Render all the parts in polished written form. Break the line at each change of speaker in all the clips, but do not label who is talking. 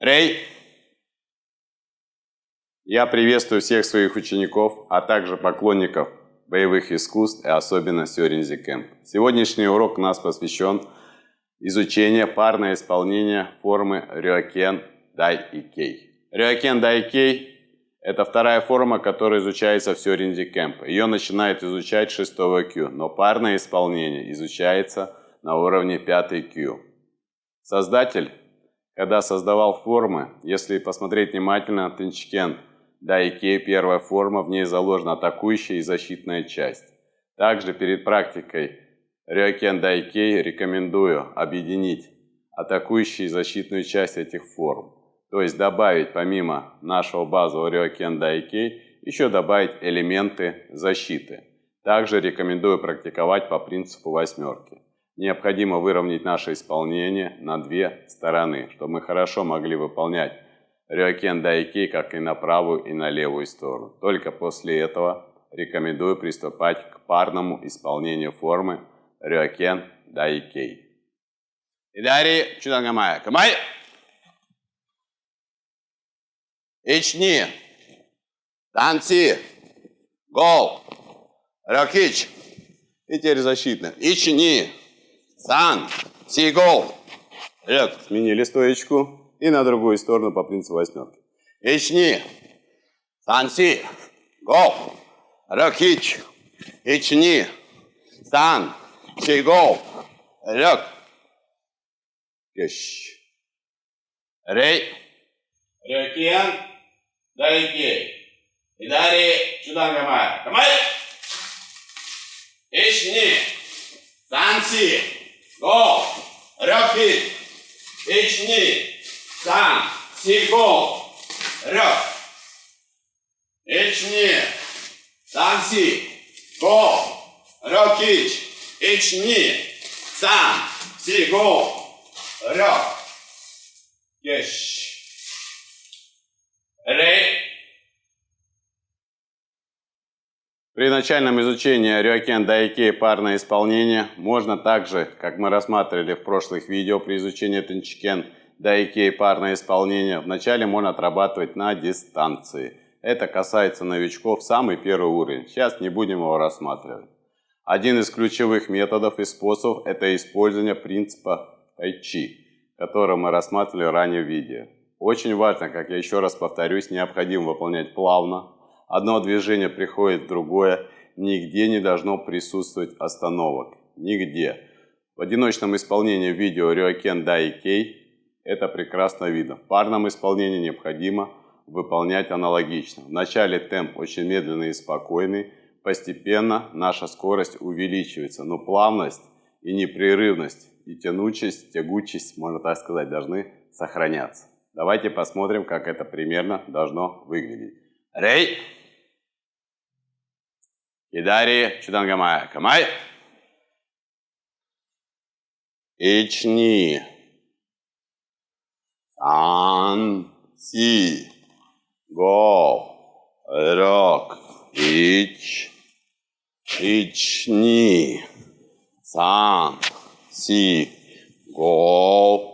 Рей! Я приветствую всех своих учеников, а также поклонников боевых искусств и особенно Сёринзи Кэмп. Сегодняшний урок у нас посвящен изучению парного исполнения формы Рёкен Дай Икей. Рёкен Дай Икей – это вторая форма, которая изучается в Сёринзи Кэмп. Ее начинают изучать 6 Q, но парное исполнение изучается на уровне 5 Q. Создатель, когда создавал формы, если посмотреть внимательно, Тенчкен Дай Икей, первая форма, в ней заложена атакующая и защитная часть. Также перед практикой Рёкен Дай Икей рекомендую объединить атакующую и защитную часть этих форм. То есть добавить помимо нашего базового Рёкен Дай Икей, еще добавить элементы защиты. Также рекомендую практиковать по принципу восьмерки. Необходимо выровнять наше исполнение на две стороны, чтобы мы хорошо могли выполнять Рёкен Дай Икей как и на правую, и на левую сторону. Только после этого рекомендую приступать к парному исполнению формы Рёкен Дай Икей. Идари Чудангамая. Камай! Ични. Танци. Гол. Рёкич. И теперь защитно. Ични. Сан. Си. Гол. Рёк. Сменили стоечку. И на другую сторону по принципу восьмерки. Ични. Танци. Гол. Рёкич. Ични. Сан. Си. Гол. Рёк. Кеш. Рей. Рёкен Дай Икей. Идари Чудангамая. Камай! Ични. Танци. Гол. Рёкич. Ични. Сан. Си. Гол. Рёк. Ични. Танци. Гол. Рёкич. Ични. Сан. Си. Гол. Рёк. Кеш. Рей. При начальном изучении Рёкен Дай Икей парное исполнение можно также, как мы рассматривали в прошлых видео при изучении Тенчкен Дай Икей парное исполнение, вначале можно отрабатывать на дистанции. Это касается новичков, самый первый уровень. Сейчас не будем его рассматривать. Один из ключевых методов и способов – это использование принципа тайчи, который мы рассматривали ранее в видео. Очень важно, как я еще раз повторюсь, необходимо выполнять плавно. Одно движение приходит в другое, нигде не должно присутствовать остановок. Нигде. В одиночном исполнении видео Рёкен Дай Икей это прекрасно видно. В парном исполнении необходимо выполнять аналогично. Вначале темп очень медленный и спокойный, постепенно наша скорость увеличивается, но плавность и непрерывность, и тягучесть, можно так сказать, должны сохраняться. Давайте посмотрим, как это примерно должно выглядеть. Рей. Идари Чудангамая. Камай. Ични. Сан. Си. Го. Рёк. Ич. Ични. Сан. Си. Го.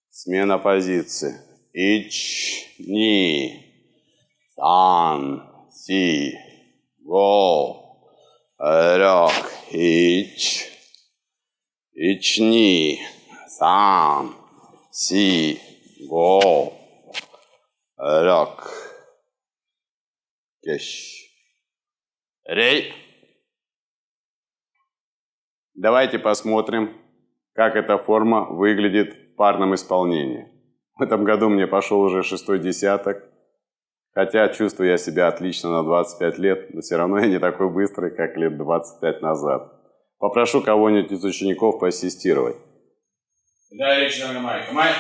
Смена позиции. Ични. Сан. Си. Го. Рёк. Ич. Ични. Сан. Си. Го. Рёк. Кеш. Рей. Давайте посмотрим, как эта форма выглядит в парном исполнении. В этом году мне пошел уже 6-й десяток. Хотя чувствую я себя отлично на 25 лет, но все равно я не такой быстрый, как лет 25 назад. Попрошу кого-нибудь из учеников поассистировать. Да, речь нормально. Камай.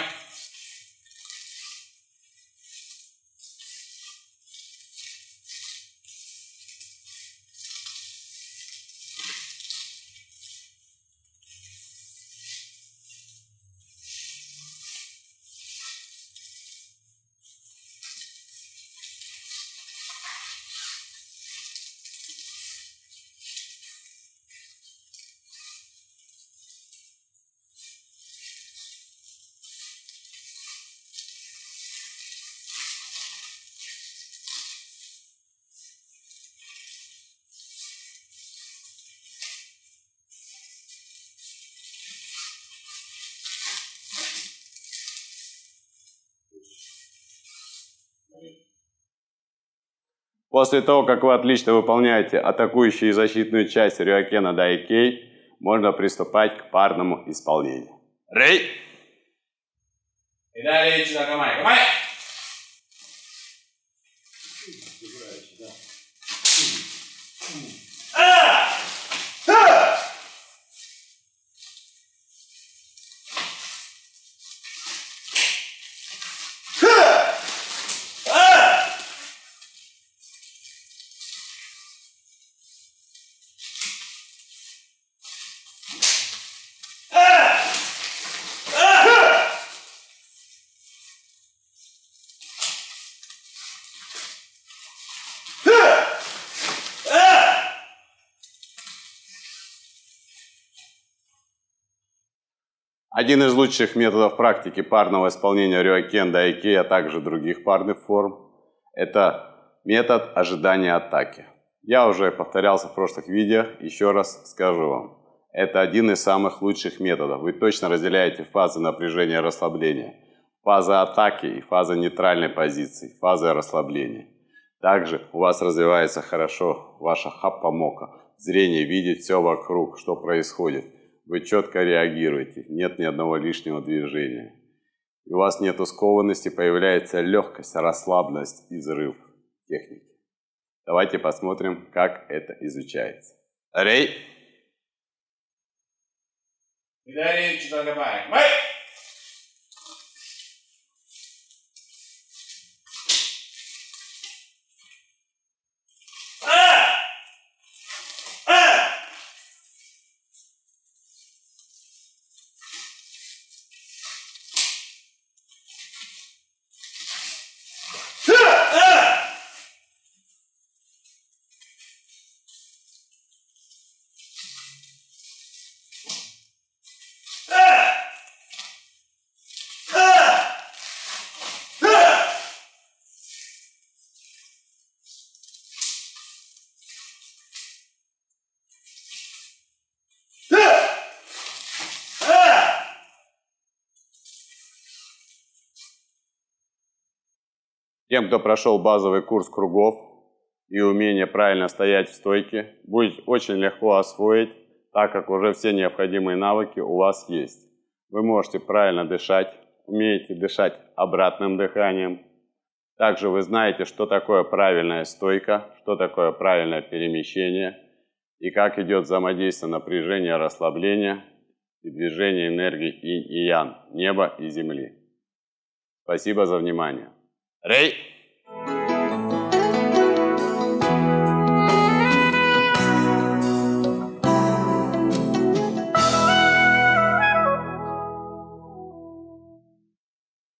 После того, как вы отлично выполняете атакующую и защитную часть Рюокена Дайкей, можно приступать к парному исполнению. Рей! Один из лучших методов практики парного исполнения Рюокен Дайкей, а также других парных форм – это метод ожидания атаки. Я уже повторялся в прошлых видео, еще раз скажу вам. Это один из самых лучших методов. Вы точно разделяете фазы напряжения и расслабления. Фаза атаки и фаза нейтральной позиции, фаза расслабления. Также у вас развивается хорошо ваша хаппа-мока. Зрение видит все вокруг, что происходит. Вы четко реагируете, нет ни одного лишнего движения. И у вас нет скованности, появляется легкость, расслабленность и взрыв техники. Давайте посмотрим, как это изучается. Рей! Тем, кто прошел базовый курс кругов и умение правильно стоять в стойке, будет очень легко освоить, так как уже все необходимые навыки у вас есть. Вы можете правильно дышать, умеете дышать обратным дыханием. Также вы знаете, что такое правильная стойка, что такое правильное перемещение и как идет взаимодействие напряжения, расслабления и движения энергии инь и ян, неба и земли. Спасибо за внимание. Рей!